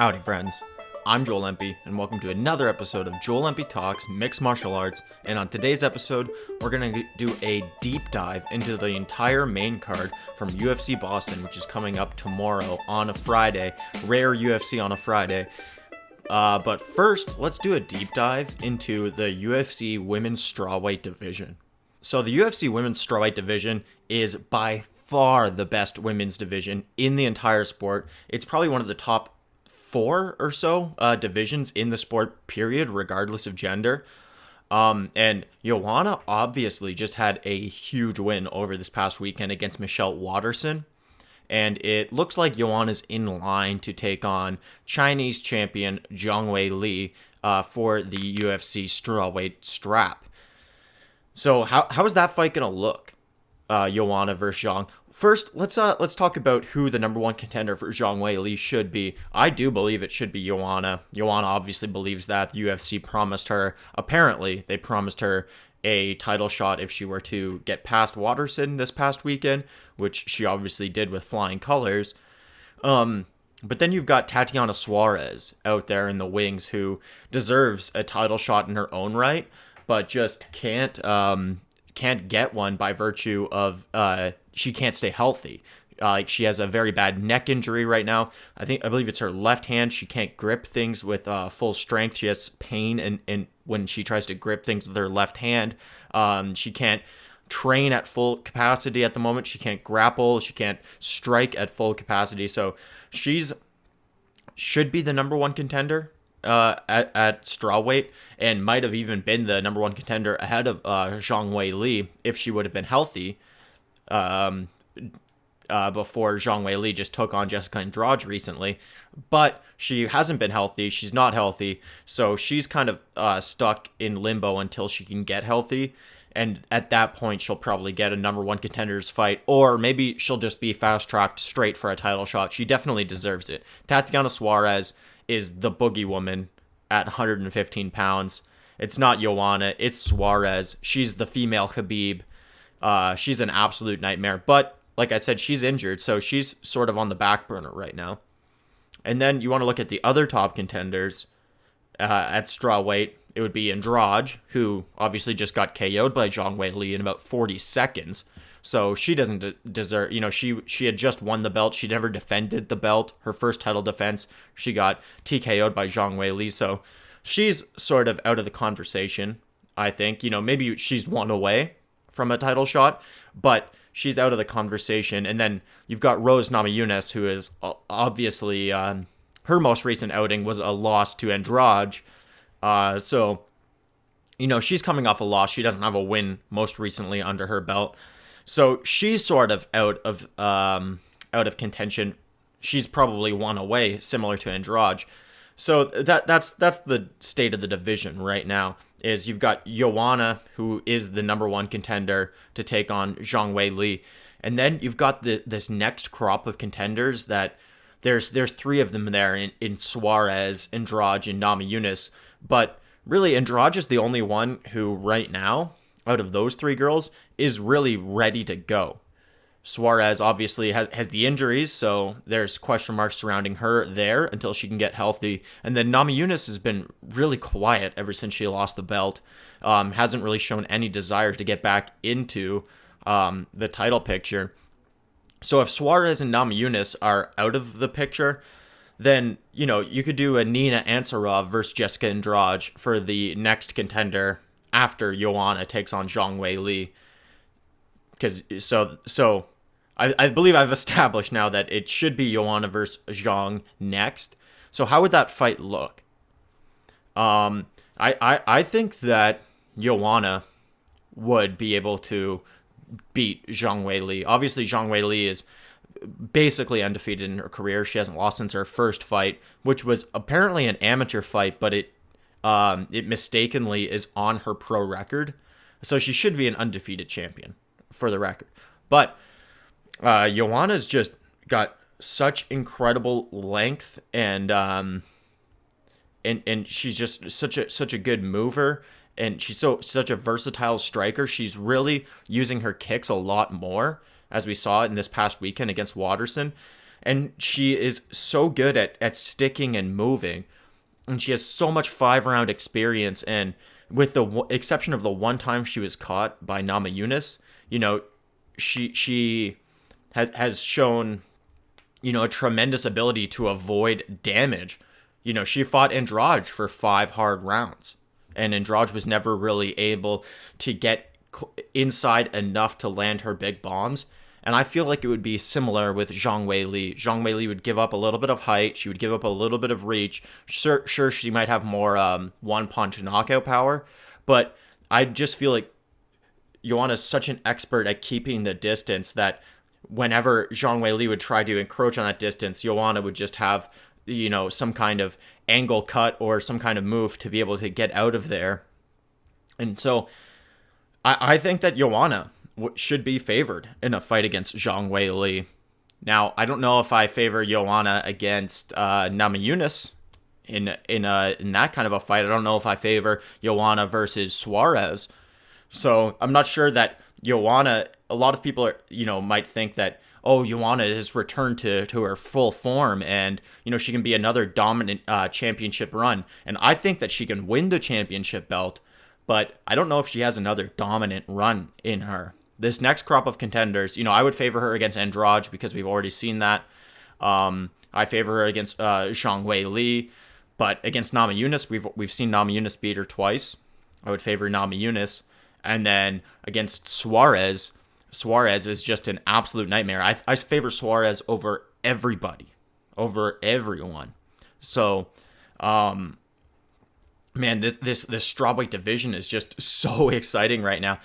Howdy friends, I'm Joel Empey, and welcome to another episode of Joel Empey Talks Mixed Martial Arts, and on today's episode, we're going to do a deep dive into the entire main card from UFC Boston, which is coming up tomorrow on a Friday, rare UFC on a Friday. But first, let's do a deep dive into the UFC Women's Strawweight division. So the UFC Women's Strawweight division is by far the best women's division in the entire sport. It's probably one of the top 4 or so divisions in the sport, period, regardless of gender. And Joanna obviously just had a huge win over this past weekend against Michelle Waterson. And it looks like Joanna's in line to take on Chinese champion Zhang Li for the UFC strawweight strap. So how is that fight going to look? Joanna versus Zhang. First, let's talk about who the number one contender for Zhang Li should be. I do believe it should be Joanna. Joanna obviously believes that. The UFC promised her, apparently, they promised her a title shot if she were to get past Waterson this past weekend, which she obviously did with flying colors. But then you've got Tatiana Suarez out there in the wings who deserves a title shot in her own right, but just can't get one by virtue of she can't stay healthy. She has a very bad neck injury right now. I believe it's her left hand. She can't grip things with full strength. She has pain and when she tries to grip things with her left hand. She can't train at full capacity at the moment. She can't grapple. She can't strike at full capacity. So should be the number one contender at strawweight, and might have even been the number one contender ahead of Zhang Li if she would have been healthy. Before Zhang Li just took on Jessica Andrade recently, but she hasn't been healthy. She's not healthy, so she's kind of stuck in limbo until she can get healthy. And at that point, she'll probably get a number one contenders fight, or maybe she'll just be fast tracked straight for a title shot. She definitely deserves it. Tatiana Suarez is the boogie woman at 115 pounds. It's not Joanna, it's Suarez. She's the female Khabib. She's an absolute nightmare, but like I said, she's injured, so she's sort of on the back burner right now. And then you want to look at the other top contenders at strawweight. It would be Andrade, who obviously just got KO'd by Zhang Li in about 40 seconds. So she doesn't deserve, she had just won the belt. She never defended the belt. Her first title defense, she got TKO'd by Zhang Li. So she's sort of out of the conversation, I think. Maybe she's one away from a title shot, but she's out of the conversation. And then you've got Rose Namajunas, who is obviously, her most recent outing was a loss to Andrade. So, she's coming off a loss. She doesn't have a win most recently under her belt. So she's sort of out of contention. She's probably one away, similar to Andrade. So that's the state of the division right now. Is you've got Joanna, who is the number one contender to take on Zhang Li, and then you've got this next crop of contenders that there's 3 of them there in Suarez, Andrade, and Namajunas. But really, Andrade is the only one who right now, out of those 3 girls, is really ready to go. Suarez obviously has the injuries, so there's question marks surrounding her there until she can get healthy. And then Namajunas has been really quiet ever since she lost the belt. Hasn't really shown any desire to get back into the title picture. So if Suarez and Namajunas are out of the picture, then, you could do a Nina Ansarov versus Jessica Andrade for the next contender after Joanna takes on Zhang Li. Because so I believe I've established now that it should be Joanna versus Zhang next. So how would that fight look? I think that Joanna would be able to beat Zhang Li. Obviously, Zhang Li is basically undefeated in her career. She hasn't lost since her first fight, which was apparently an amateur fight, but it mistakenly is on her pro record. So she should be an undefeated champion, for the record. But Joanna's just got such incredible length, and she's just such a good mover, and she's such a versatile striker. She's really using her kicks a lot more, as we saw in this past weekend against Waterson. And she is so good at sticking and moving. And she has so much 5-round experience. And with the exception of the one time she was caught by Namajunas, she has shown, a tremendous ability to avoid damage. She fought Andrade for 5 hard rounds, and Andrade was never really able to get inside enough to land her big bombs. And I feel like it would be similar with Zhang Weili. Zhang Weili would give up a little bit of height. She would give up a little bit of reach. Sure, she might have more one-punch knockout power, but I just feel like Joanna is such an expert at keeping the distance that whenever Zhang Weili would try to encroach on that distance, Joanna would just have, some kind of angle cut or some kind of move to be able to get out of there. And so I think that Joanna should be favored in a fight against Zhang Weili. Now, I don't know if I favor Joanna against Namajunas in that kind of a fight. I don't know if I favor Joanna versus Suarez. So I'm not sure that Joanna, a lot of people might think that, oh, Joanna has returned to her full form and, she can be another dominant championship run. And I think that she can win the championship belt, but I don't know if she has another dominant run in her. This next crop of contenders, I would favor her against Andrade because we've already seen that. I favor her against Zhang Weili, but against Namajunas, we've seen Namajunas beat her twice. I would favor Namajunas. And then against Suarez is just an absolute nightmare. I favor Suarez over everybody, over everyone. So, man, this strawweight division is just so exciting right now.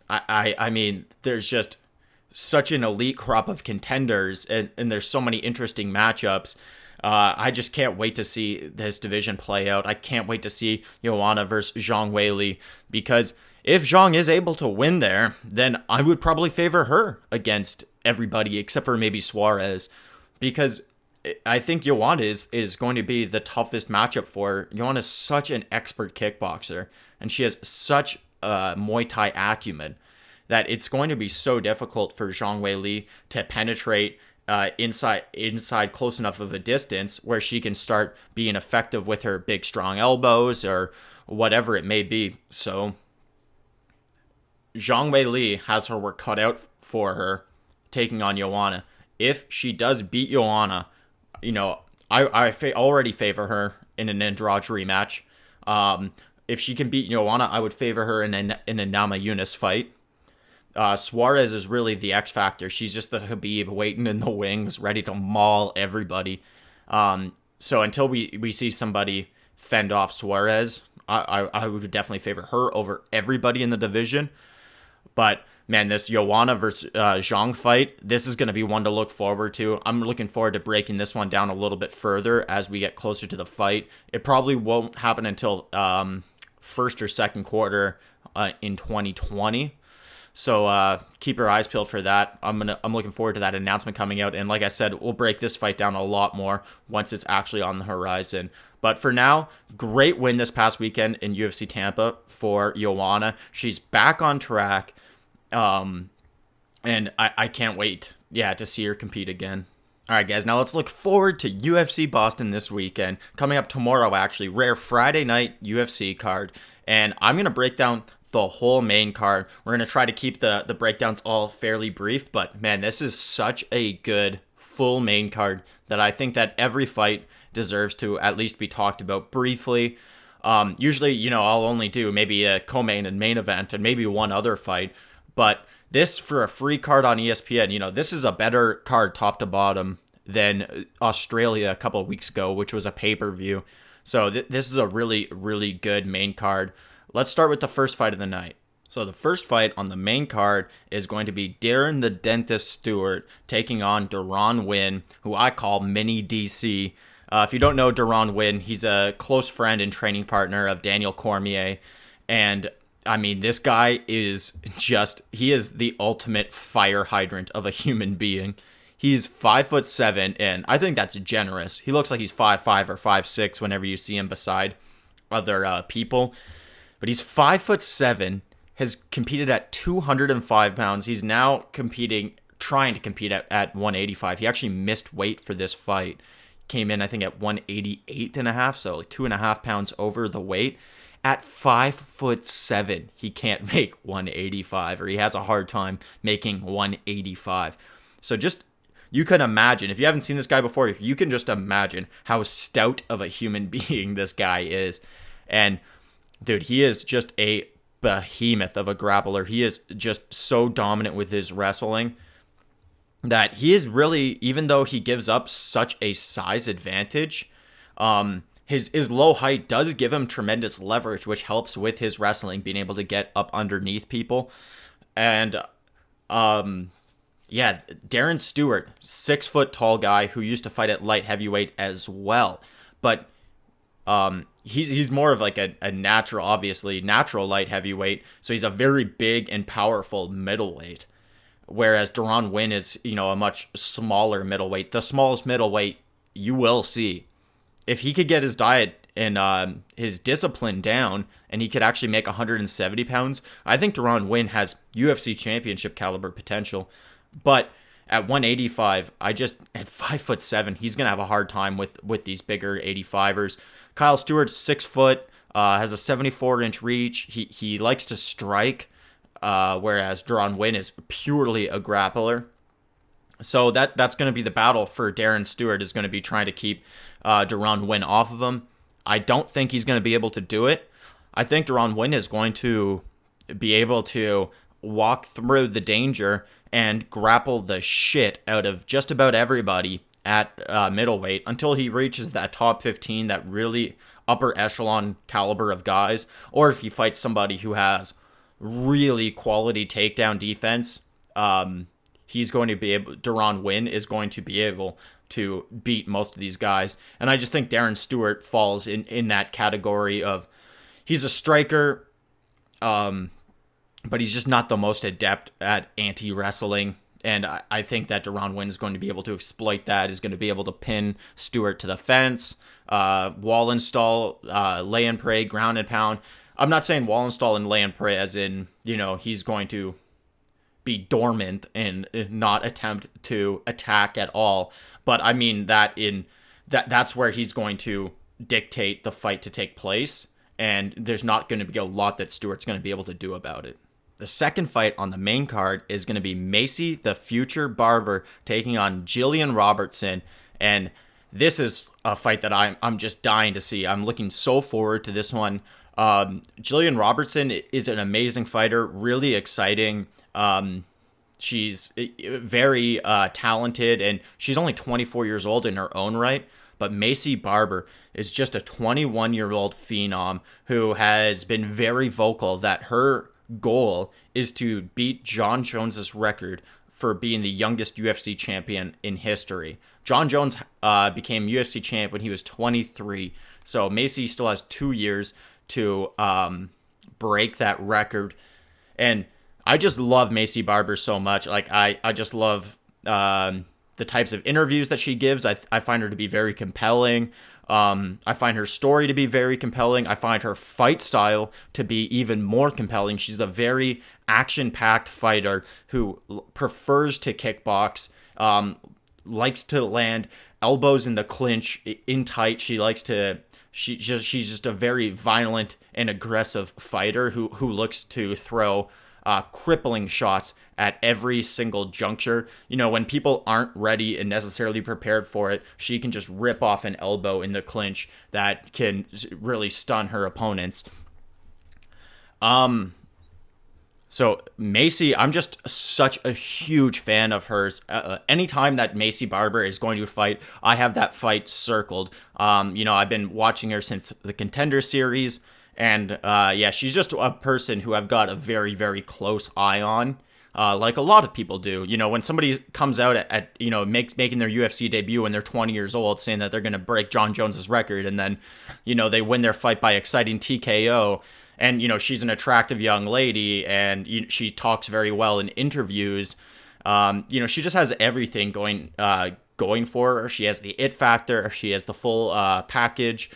I mean, there's just such an elite crop of contenders, and there's so many interesting matchups. I just can't wait to see this division play out. I can't wait to see Joanna versus Zhang Weili, because if Zhang is able to win there, then I would probably favor her against everybody except for maybe Suarez, because I think Joanna is going to be the toughest matchup for her. Joanna is such an expert kickboxer, and she has such Muay Thai acumen that it's going to be so difficult for Zhang Weili to penetrate inside close enough of a distance where she can start being effective with her big strong elbows or whatever it may be. So Zhang Weili has her work cut out for her taking on Joanna. If she does beat Joanna, I already favor her in an Andrade rematch. If she can beat Joanna, I would favor her in a Namajunas fight. Suarez is really the X factor. She's just the Khabib waiting in the wings, ready to maul everybody. So until we see somebody fend off Suarez, I would definitely favor her over everybody in the division. But man, this Joanna versus Zhang fight, this is going to be one to look forward to. I'm looking forward to breaking this one down a little bit further as we get closer to the fight. It probably won't happen until first or second quarter in 2020. So keep your eyes peeled for that. I'm looking forward to that announcement coming out. And like I said, we'll break this fight down a lot more once it's actually on the horizon. But for now, great win this past weekend in UFC Tampa for Joanna. She's back on track. And I can't wait, to see her compete again. All right, guys, now let's look forward to UFC Boston this weekend. Coming up tomorrow, actually, rare Friday night UFC card. And I'm going to break down the whole main card. We're going to try to keep the breakdowns all fairly brief, but man, this is such a good full main card that I think that every fight deserves to at least be talked about briefly. Usually, I'll only do maybe a co-main and main event and maybe one other fight, but this for a free card on ESPN, this is a better card top to bottom than Australia a couple of weeks ago, which was a pay-per-view. So this is a really, really good main card. Let's start with the first fight of the night. So the first fight on the main card is going to be Darren the Dentist Stewart taking on Deron Winn, who I call Mini DC. If you don't know Deron Winn, he's a close friend and training partner of Daniel Cormier. And I mean, this guy is he is the ultimate fire hydrant of a human being. He's 5'7", and I think that's generous. He looks like he's 5'5" or 5'6" whenever you see him beside other people. But he's 5'7", has competed at 205 pounds. He's now competing trying to compete at 185. He actually missed weight for this fight. Came in, I think, at 188 and a half, so like 2.5 pounds over the weight. At 5'7", he can't make 185, or he has a hard time making 185. So just, you can imagine, if you haven't seen this guy before, you can just imagine how stout of a human being this guy is. And dude, he is just a behemoth of a grappler. He is just so dominant with his wrestling that he is really, even though he gives up such a size advantage, his low height does give him tremendous leverage, which helps with his wrestling, being able to get up underneath people. And yeah, Darren Stewart, 6 foot tall guy who used to fight at light heavyweight as well, but he's more of like a natural light heavyweight, so he's a very big and powerful middleweight. Whereas Deron Winn is, a much smaller middleweight, the smallest middleweight you will see. If he could get his diet and his discipline down, and he could actually make 170 pounds, I think Deron Winn has UFC championship caliber potential. But at 185, at 5'7", he's gonna have a hard time with these bigger 85ers. Kyle Stewart's 6 foot, has a 74-inch reach. He likes to strike, whereas Deron Winn is purely a grappler. So that's going to be the battle for Darren Stewart, is going to be trying to keep Deron Winn off of him. I don't think he's going to be able to do it. I think Deron Winn is going to be able to walk through the danger and grapple the shit out of just about everybody at middleweight until he reaches that top 15, that really upper echelon caliber of guys, or if he fights somebody who has really quality takedown defense, Deron Winn is going to be able to beat most of these guys. And I just think Darren Stewart falls in that category of, he's a striker, but he's just not the most adept at anti-wrestling. And I think that Deron Winn is going to be able to exploit that, is going to be able to pin Stewart to the fence, wall install, lay and pray, ground and pound. I'm not saying wall install and lay and pray as in, he's going to be dormant and not attempt to attack at all. But I mean that's where he's going to dictate the fight to take place. And there's not going to be a lot that Stewart's going to be able to do about it. The second fight on the main card is going to be Macy, the future Barber, taking on Jillian Robertson. And this is a fight that I'm just dying to see. I'm looking so forward to this one. Jillian Robertson is an amazing fighter, really exciting. She's very talented, and she's only 24 years old in her own right. But Macy Barber is just a 21-year-old phenom who has been very vocal that her goal is to beat Jon Jones's record for being the youngest UFC champion in history. Jon Jones became UFC champ when he was 23, so Macy still has 2 years to break that record. And I just love Macy Barber so much. Like, I just love the types of interviews that she gives. I find her to be very compelling. I find her story to be very compelling. I find her fight style to be even more compelling. She's a very action-packed fighter who prefers to kickbox, likes to land elbows in the clinch in tight. She's just a very violent and aggressive fighter who looks to throw crippling shots at every single juncture. When people aren't ready and necessarily prepared for it, she can just rip off an elbow in the clinch that can really stun her opponents. So Macy, I'm just such a huge fan of hers. Anytime that Macy Barber is going to fight, I have that fight circled. I've been watching her since the Contender Series. And she's just a person who I've got a very, very close eye on, like a lot of people do. When somebody comes out at making their UFC debut when they're 20 years old, saying that they're going to break Jon Jones's record, and then, they win their fight by exciting TKO, and, she's an attractive young lady, and she talks very well in interviews. She just has everything going for her. She has the it factor. She has the full package.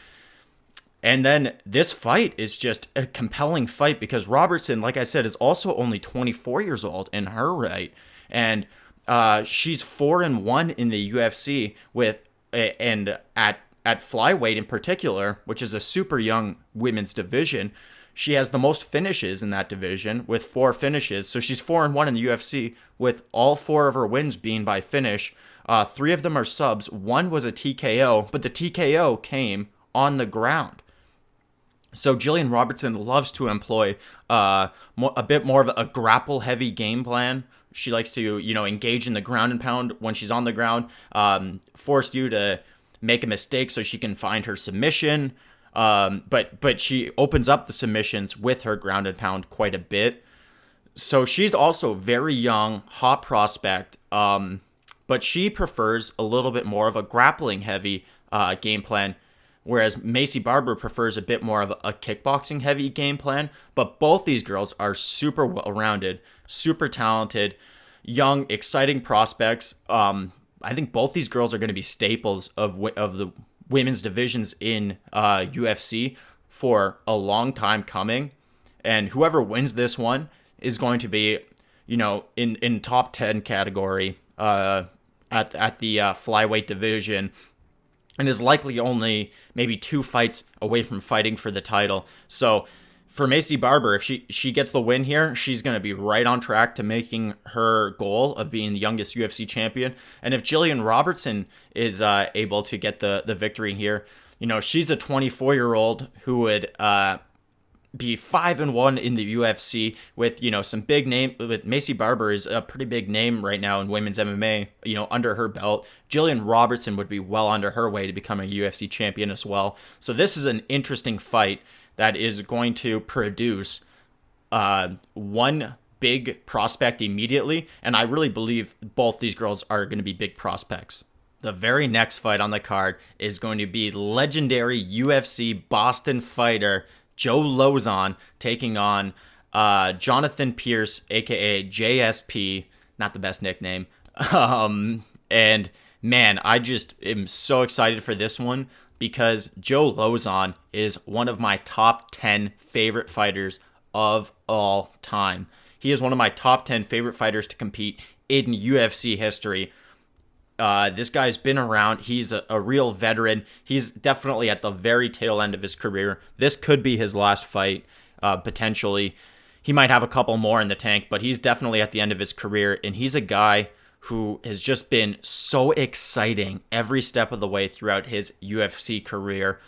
And then this fight is just a compelling fight because Robertson, like I said, is also only 24 years old in her right. And She's 4-1 in the UFC and at flyweight in particular, which is a super young women's division. She has the most finishes in that division with 4 finishes. So she's 4-1 in the UFC with all 4 of her wins being by finish. 3 of them are subs. 1 was a TKO, but the TKO came on the ground. So Jillian Robertson loves to employ a bit more of a grapple-heavy game plan. She likes to, engage in the ground and pound when she's on the ground, force you to make a mistake so she can find her submission. But she opens up the submissions with her ground and pound quite a bit. So she's also very young, hot prospect, but she prefers a little bit more of a grappling-heavy game plan, whereas Macy Barber prefers a bit more of a kickboxing heavy game plan. But both these girls are super well-rounded, super talented, young, exciting prospects. I think both these girls are going to be staples of the women's divisions in UFC for a long time coming. And whoever wins this one is going to be, in top 10 category at the flyweight division, and is likely only maybe 2 fights away from fighting for the title. So for Macy Barber, if she gets the win here, she's going to be right on track to making her goal of being the youngest UFC champion. And if Jillian Robertson is able to get the victory here, she's a 24-year-old who would be 5-1 in the UFC with, some big name. With Macy Barber is a pretty big name right now in women's MMA, under her belt. Jillian Robertson would be well under her way to become a UFC champion as well. So this is an interesting fight that is going to produce one big prospect immediately, and I really believe both these girls are going to be big prospects. The very next fight on the card is going to be legendary UFC Boston fighter Joe Lauzon taking on Jonathan Pierce, aka JSP, not the best nickname. And man, I just am so excited for this one because Joe Lauzon is one of my top 10 favorite fighters of all time. He is one of my top 10 favorite fighters to compete in UFC history. This guy's been around. He's a real veteran. He's definitely at the very tail end of his career. This could be his last fight, potentially. He might have a couple more in the tank, but he's definitely at the end of his career. And he's a guy who has just been so exciting every step of the way throughout his UFC career.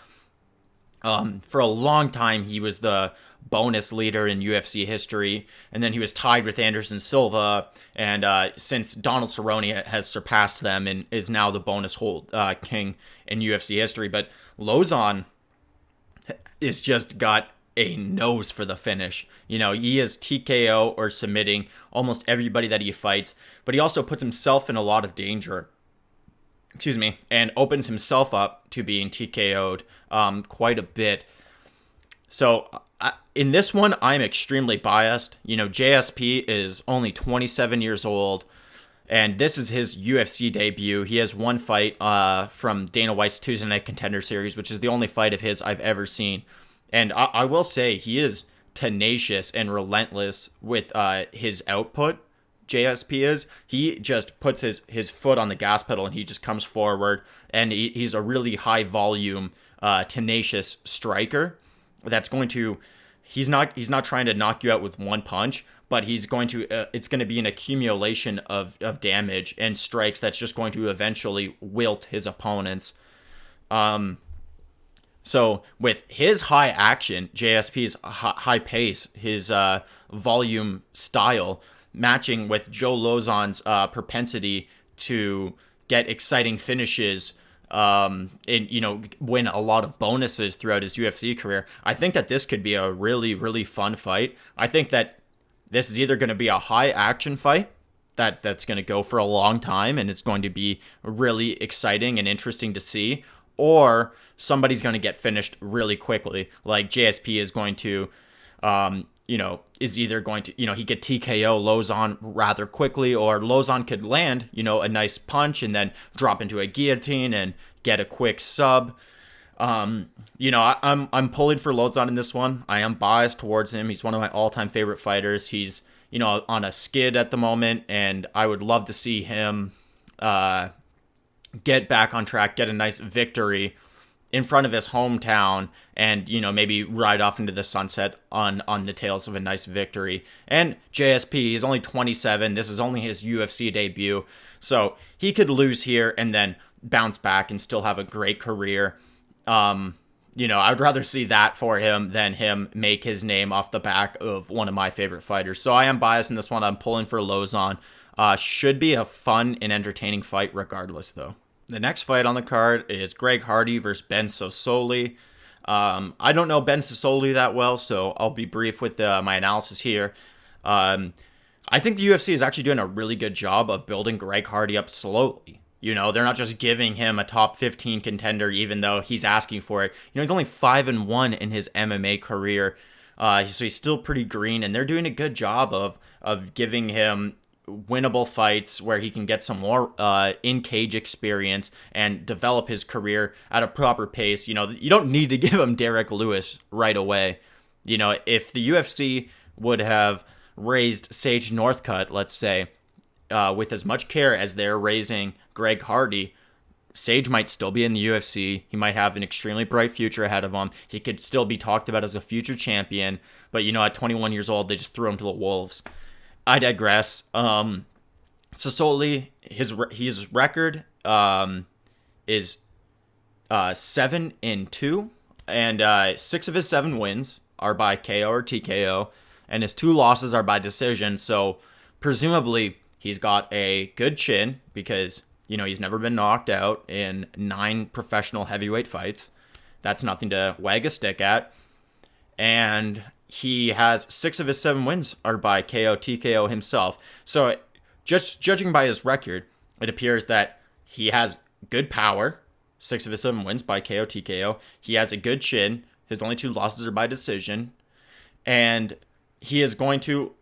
For a long time, he was the bonus leader in UFC history, and then he was tied with Anderson Silva, and since Donald Cerrone has surpassed them and is now the bonus hold king in UFC history. But Lauzon is just got a nose for the finish. He is TKO or submitting almost everybody that he fights, but he also puts himself in a lot of danger. And opens himself up to being TKO'd quite a bit. So in this one, I'm extremely biased. JSP is only 27 years old, and this is his UFC debut. He has one fight from Dana White's Tuesday Night Contender Series, which is the only fight of his I've ever seen. And I will say he is tenacious and relentless with his output. JSP is. He just puts his foot on the gas pedal and he just comes forward, and he's a really high volume, tenacious striker that's going to, he's not trying to knock you out with one punch, but he's going to, it's going to be an accumulation of damage and strikes that's just going to eventually wilt his opponents. So with his high action, JSP's high pace, his volume style, matching with Joe Lauzon's propensity to get exciting finishes, and win a lot of bonuses throughout his UFC career, I think that this could be a really, really fun fight. I think that this is either going to be a high action fight that's going to go for a long time and it's going to be really exciting and interesting to see, or somebody's going to get finished really quickly, like JSP is going to, is either going to, he could TKO Lauzon rather quickly, or Lauzon could land, a nice punch and then drop into a guillotine and get a quick sub. I'm pulling for Lauzon in this one. I am biased towards him. He's one of my all-time favorite fighters. He's on a skid at the moment, and I would love to see him get back on track, get a nice victory in front of his hometown, and maybe ride off into the sunset on the tails of a nice victory. And JSP, he's only 27. This is only his UFC debut, so he could lose here and then bounce back and still have a great career. I'd rather see that for him than him make his name off the back of one of my favorite fighters. So I am biased in this one. I'm pulling for Lauzon. Should be a fun and entertaining fight regardless, though. The next fight on the card is Greg Hardy versus Ben Sosoli. I don't know Ben Sosoli that well, so I'll be brief with my analysis here. I think the UFC is actually doing a really good job of building Greg Hardy up slowly. They're not just giving him a top 15 contender, even though he's asking for it. He's only 5-1 in his MMA career, so he's still pretty green, and they're doing a good job of giving him winnable fights where he can get some more in-cage experience and develop his career at a proper pace. You don't need to give him Derek Lewis right away. If the UFC would have raised Sage Northcutt, let's say, with as much care as they're raising Greg Hardy, Sage might still be in the UFC. He might have an extremely bright future ahead of him. He could still be talked about as a future champion, but at 21 years old, they just threw him to the wolves. I digress. Sosoli, his record is 7-2, and 6 of his 7 wins are by KO or TKO, and his 2 losses are by decision. So presumably he's got a good chin because he's never been knocked out in 9 professional heavyweight fights. That's nothing to wag a stick at, and he has 6 of his 7 wins are by KO, TKO himself. So just judging by his record, it appears that he has good power. 6 of his 7 wins by KO, TKO. He has a good chin. His only 2 losses are by decision. And he is going to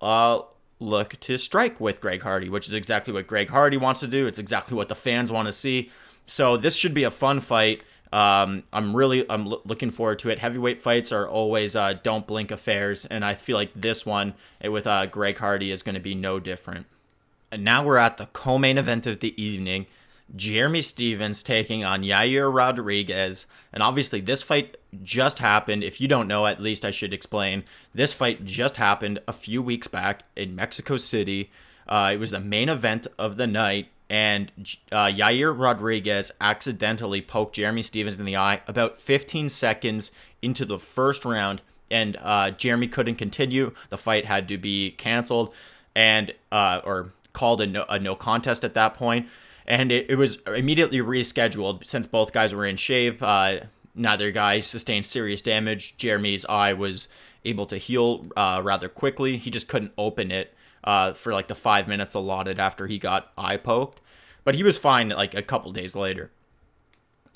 look to strike with Greg Hardy, which is exactly what Greg Hardy wants to do. It's exactly what the fans want to see. So this should be a fun fight. I'm looking forward to it. Heavyweight fights are always don't blink affairs, and I feel like this one with Greg Hardy is going to be no different. And now we're at the co-main event of the evening. Jeremy Stephens taking on Yair Rodriguez. And obviously this fight just happened. If you don't know, at least I should explain. This fight just happened a few weeks back in Mexico City. It was the main event of the night. And Yair Rodriguez accidentally poked Jeremy Stephens in the eye about 15 seconds into the first round. And Jeremy couldn't continue. The fight had to be canceled and or called a no contest at that point. And it was immediately rescheduled since both guys were in shape. Neither guy sustained serious damage. Jeremy's eye was able to heal rather quickly. He just couldn't open it for like the 5 minutes allotted after he got eye poked. But he was fine like a couple days later.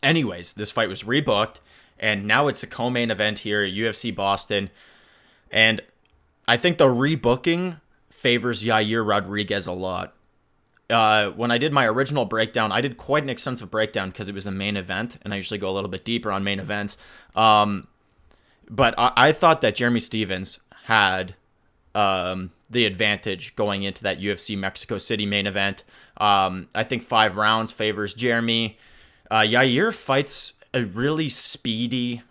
Anyways, this fight was rebooked, and now it's a co-main event here at UFC Boston. And I think the rebooking favors Yair Rodriguez a lot. When I did my original breakdown, I did quite an extensive breakdown because it was the main event, and I usually go a little bit deeper on main events. But I thought that Jeremy Stephens had the advantage going into that UFC Mexico City main event. I think 5 rounds favors Jeremy. Yair fights a really speedy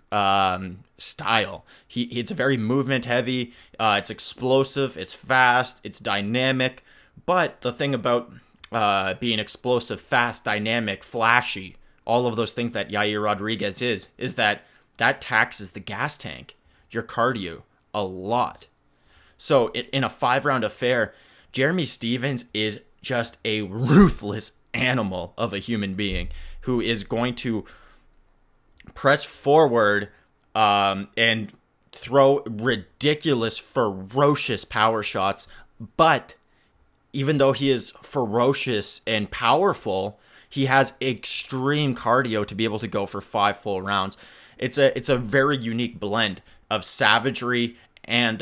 style. It's very movement heavy. It's explosive. It's fast. It's dynamic. But the thing about being explosive, fast, dynamic, flashy, all of those things that Yair Rodriguez is that taxes the gas tank, your cardio, a lot. So in a 5-round affair, Jeremy Stephens is just a ruthless animal of a human being who is going to press forward and throw ridiculous, ferocious power shots. But even though he is ferocious and powerful, he has extreme cardio to be able to go for 5 full rounds. It's a very unique blend of savagery and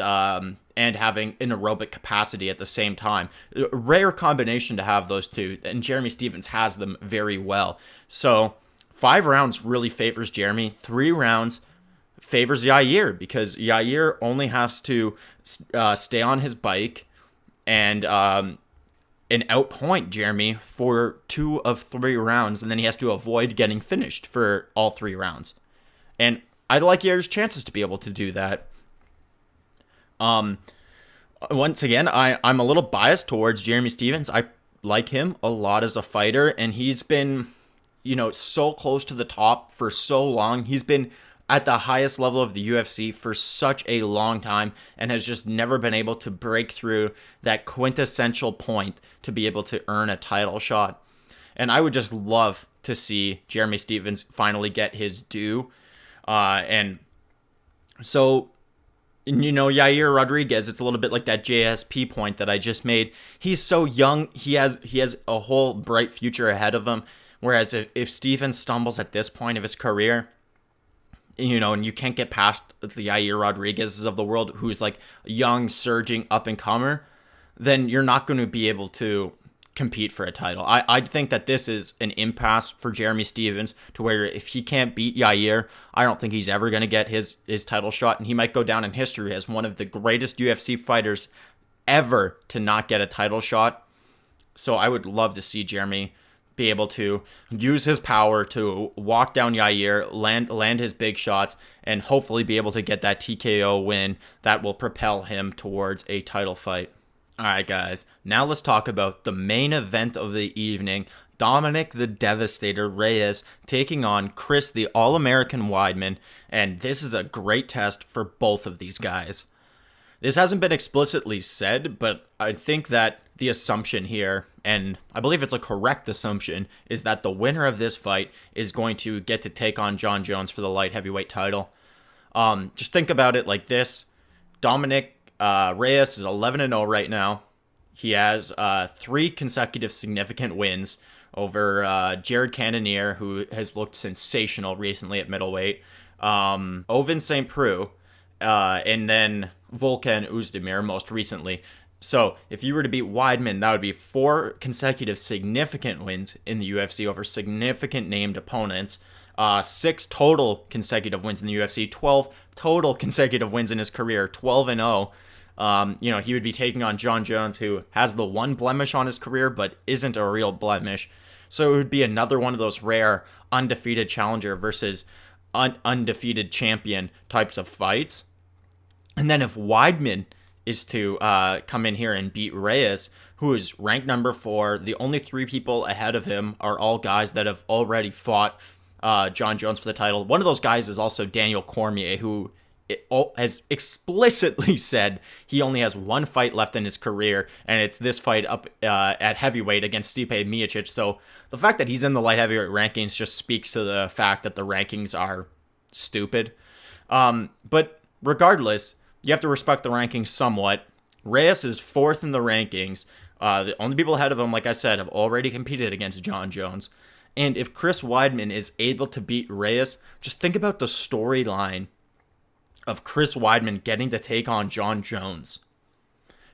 having an aerobic capacity at the same time. A rare combination to have those two, and Jeremy Stephens has them very well. So 5 rounds really favors Jeremy. 3 rounds favors Yair because Yair only has to stay on his bike, and outpoint Jeremy for 2 of 3 rounds, and then he has to avoid getting finished for all 3 rounds. And I like Yair's chances to be able to do that. Once again, I'm a little biased towards Jeremy Stephens. I like him a lot as a fighter, and he's been, so close to the top for so long. He's been at the highest level of the UFC for such a long time and has just never been able to break through that quintessential point to be able to earn a title shot. And I would just love to see Jeremy Stephens finally get his due. And so, Yair Rodriguez, it's a little bit like that JSP point that I just made. He's so young. He has a whole bright future ahead of him. Whereas if Stephens stumbles at this point of his career, and you can't get past the Yair Rodriguez's of the world, who's like a young, surging up-and-comer, then you're not going to be able to compete for a title. I think that this is an impasse for Jeremy Stephens, to where if he can't beat Yair, I don't think he's ever going to get his title shot, and he might go down in history as one of the greatest UFC fighters ever to not get a title shot. So I would love to see Jeremy be able to use his power to walk down Yair, land his big shots, and hopefully be able to get that TKO win that will propel him towards a title fight. Alright guys, now let's talk about the main event of the evening. Dominic the Devastator Reyes taking on Chris the All-American Weidman, and this is a great test for both of these guys. This hasn't been explicitly said, but I think that the assumption here, and I believe it's a correct assumption, is that the winner of this fight is going to get to take on Jon Jones for the light heavyweight title. Just think about it like this. Dominic Reyes is 11-0 right now. He has 3 consecutive significant wins over Jared Cannonier, who has looked sensational recently at middleweight, Ovince St. Preux, and then Volkan Oezdemir most recently. So if you were to beat Weidman, that would be 4 consecutive significant wins in the UFC over significant named opponents. 6 total consecutive wins in the UFC, 12 total consecutive wins in his career, 12-0. He would be taking on Jon Jones, who has the one blemish on his career, but isn't a real blemish. So it would be another one of those rare undefeated challenger versus undefeated champion types of fights. And then if Weidman is to come in here and beat Reyes, who is ranked number 4, the only 3 people ahead of him are all guys that have already fought Jon Jones for the title. One of those guys is also Daniel Cormier, who has explicitly said he only has 1 fight left in his career, and it's this fight up at heavyweight against Stipe Miocic. So the fact that he's in the light heavyweight rankings just speaks to the fact that the rankings are stupid. But regardless, you have to respect the rankings somewhat. Reyes is 4th in the rankings. The only people ahead of him, like I said, have already competed against Jon Jones. And if Chris Weidman is able to beat Reyes, just think about the storyline of Chris Weidman getting to take on Jon Jones.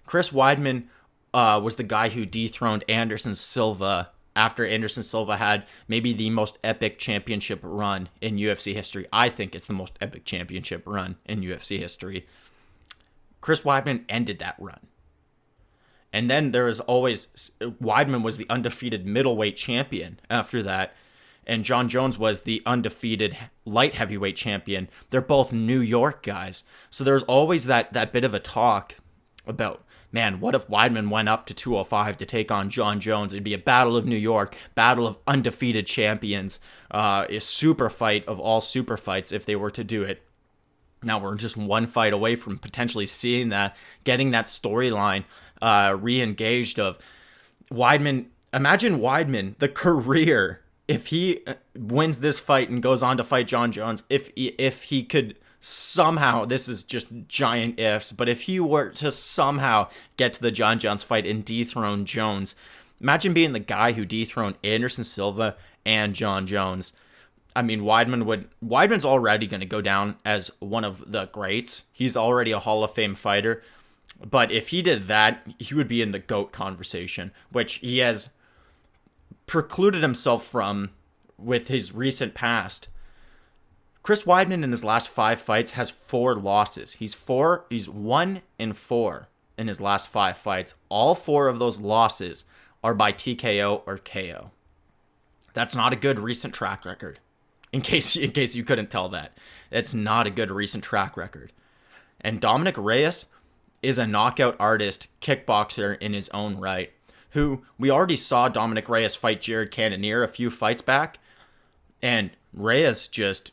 Chris Weidman was the guy who dethroned Anderson Silva after Anderson Silva had maybe the most epic championship run in UFC history. I think it's the most epic championship run in UFC history. Chris Weidman ended that run. And then there was always, Weidman was the undefeated middleweight champion after that. And Jon Jones was the undefeated light heavyweight champion. They're both New York guys. So there's always that bit of a talk about, man, what if Weidman went up to 205 to take on Jon Jones? It'd be a battle of New York, battle of undefeated champions, a super fight of all super fights if they were to do it. Now we're just 1 fight away from potentially seeing that, getting that storyline re-engaged of Weidman. Imagine Weidman, the career, if he wins this fight and goes on to fight Jon Jones, if he could somehow, this is just giant ifs, but if he were to somehow get to the Jon Jones fight and dethrone Jones, imagine being the guy who dethroned Anderson Silva and Jon Jones. I mean, Weidman's already going to go down as one of the greats. He's already a Hall of Fame fighter. But if he did that, he would be in the GOAT conversation, which he has precluded himself from with his recent past. Chris Weidman in his last 5 fights has 4 losses. He's 1-4 in his last 5 fights. All 4 of those losses are by TKO or KO. That's not a good recent track record. In case you couldn't tell that. It's not a good recent track record. And Dominic Reyes is a knockout artist, kickboxer in his own right, who we already saw Dominic Reyes fight Jared Cannonier a few fights back, and Reyes just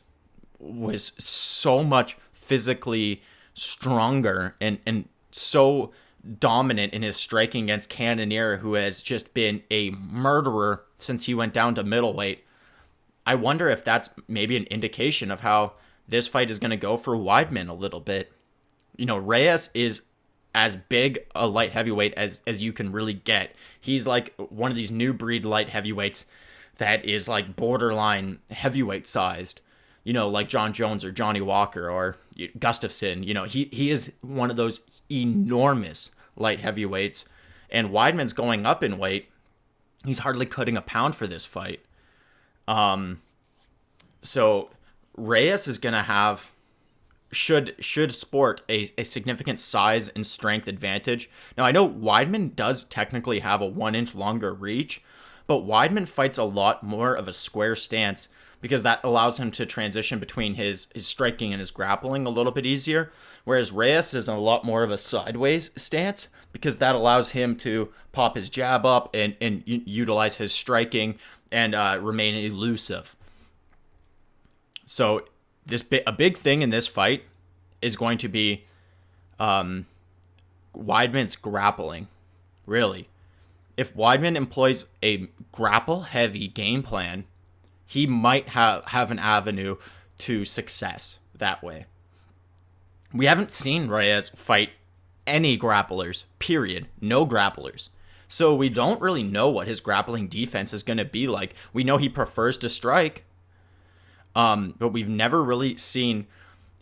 was so much physically stronger and so dominant in his striking against Cannonier, who has just been a murderer since he went down to middleweight. I wonder if that's maybe an indication of how this fight is going to go for Weidman a little bit. You know, Reyes is as big a light heavyweight as you can really get. He's like one of these new breed light heavyweights that is like borderline heavyweight sized, you know, like John Jones or Johnny Walker or Gustafsson. You know, he is one of those enormous light heavyweights, and Weidman's going up in weight. He's hardly cutting a pound for this fight. So Reyes is going to have, should sport a significant size and strength advantage. Now, I know Weidman does technically have a 1-inch longer reach, but Weidman fights a lot more of a square stance because that allows him to transition between his striking and his grappling a little bit easier, whereas Reyes is a lot more of a sideways stance because that allows him to pop his jab up and utilize his striking and remain elusive. So a big thing in this fight is going to be Weidman's grappling, really. If Weidman employs a grapple-heavy game plan, he might have an avenue to success that way. We haven't seen Reyes fight any grapplers, period. No grapplers. So we don't really know what his grappling defense is going to be like. We know he prefers to strike, but we've never really seen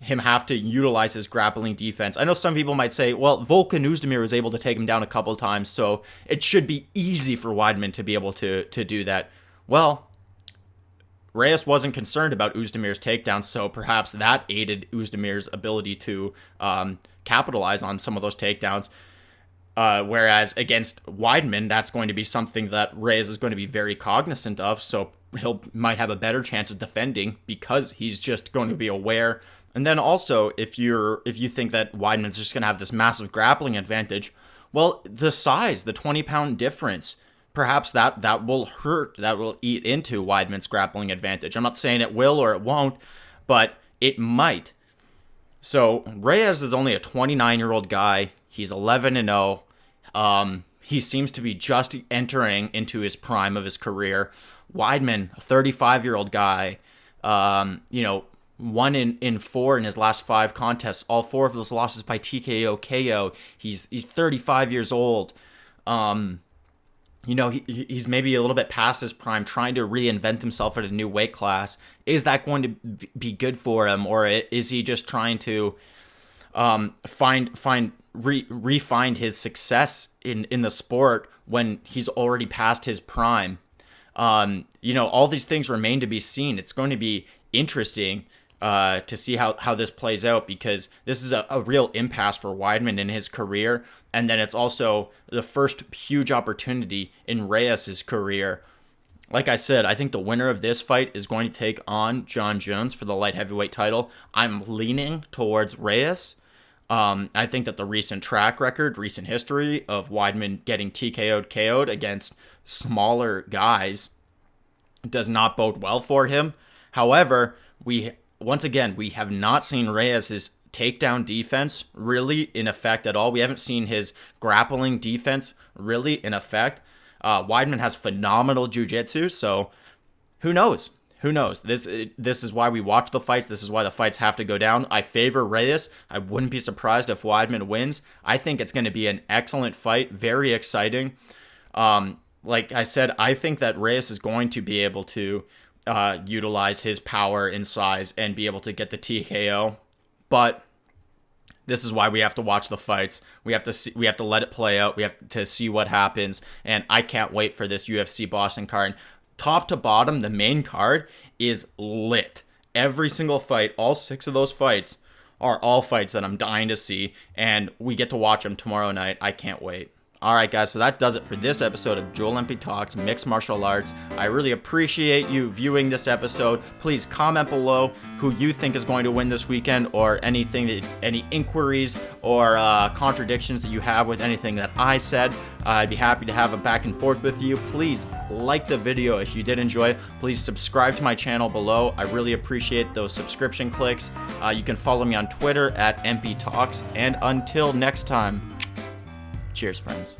him have to utilize his grappling defense. I know some people might say, well, Volkan Oezdemir was able to take him down a couple times, so it should be easy for Weidman to be able to do that. Well, Reyes wasn't concerned about Oezdemir's takedowns, so perhaps that aided Oezdemir's ability to capitalize on some of those takedowns. Whereas against Weidman, that's going to be something that Reyes is going to be very cognizant of, so might have a better chance of defending because he's just going to be aware. And then also, if you think that Weidman's just going to have this massive grappling advantage, well, the size, the 20-pound difference, perhaps that will hurt, that will eat into Weidman's grappling advantage. I'm not saying it will or it won't, but it might. So Reyes is only a 29-year-old guy. He's 11-0. He seems to be just entering into his prime of his career. Weidman, a 35-year-old guy, 1 in 4 in his last 5 contests. All 4 of those losses by TKO, KO. He's 35 years old. He's maybe a little bit past his prime, trying to reinvent himself at a new weight class. Is that going to be good for him, or is he just trying to refine his success in the sport when he's already past his prime? All these things remain to be seen. It's going to be interesting to see how this plays out, because this is a real impasse for Weidman in his career, and then it's also the first huge opportunity in Reyes' career. Like I said, I think the winner of this fight is going to take on John Jones for the light heavyweight title. I'm leaning towards Reyes. I think that the recent track record, recent history of Weidman getting KO'd against smaller guys does not bode well for him. However, we have not seen Reyes' takedown defense really in effect at all. We haven't seen his grappling defense really in effect. Weidman has phenomenal jiu-jitsu, so who knows? Who knows? This is why we watch the fights. This is why the fights have to go down. I favor Reyes. I wouldn't be surprised if Weidman wins. I think it's going to be an excellent fight, very exciting. Like I said, I think that Reyes is going to be able to utilize his power and size and be able to get the TKO. But this is why we have to watch the fights. We have to let it play out. We have to see what happens. And I can't wait for this UFC Boston card. Top to bottom, the main card is lit. Every single fight, all 6 of those fights are all fights that I'm dying to see, and we get to watch them tomorrow night. I can't wait. All right, guys, so that does it for this episode of Joel MP Talks Mixed Martial Arts. I really appreciate you viewing this episode. Please comment below who you think is going to win this weekend, or any inquiries or contradictions that you have with anything that I said. I'd be happy to have a back and forth with you. Please like the video if you did enjoy it. Please subscribe to my channel below. I really appreciate those subscription clicks. You can follow me on Twitter at MP Talks. And until next time, cheers, friends.